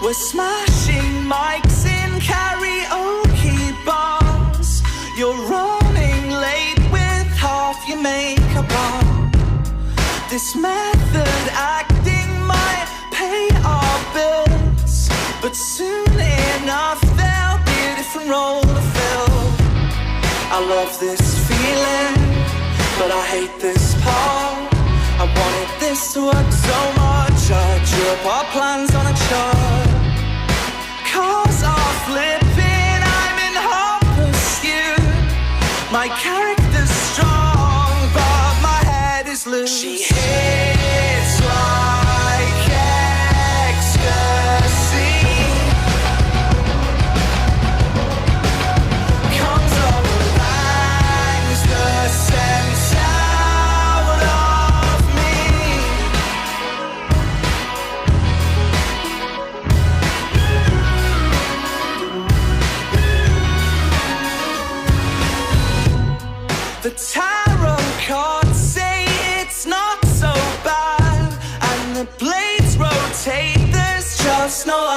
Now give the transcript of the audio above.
We're smashing mics in karaoke bars. You're running late with half your makeup on. This method acting might pay our bills, but soon enough there'll be a different role to fill. I love this feeling, but I hate this part. I wanted this to work so much, I drew up our plans on a chart. Cars are flipping, I'm in hot pursuit. My character's strong, but my head is loose. She hits like ecstasy, comes up and bangs the sense out of me. The tarot cards say it's not so bad, and the blades rotate, there's just no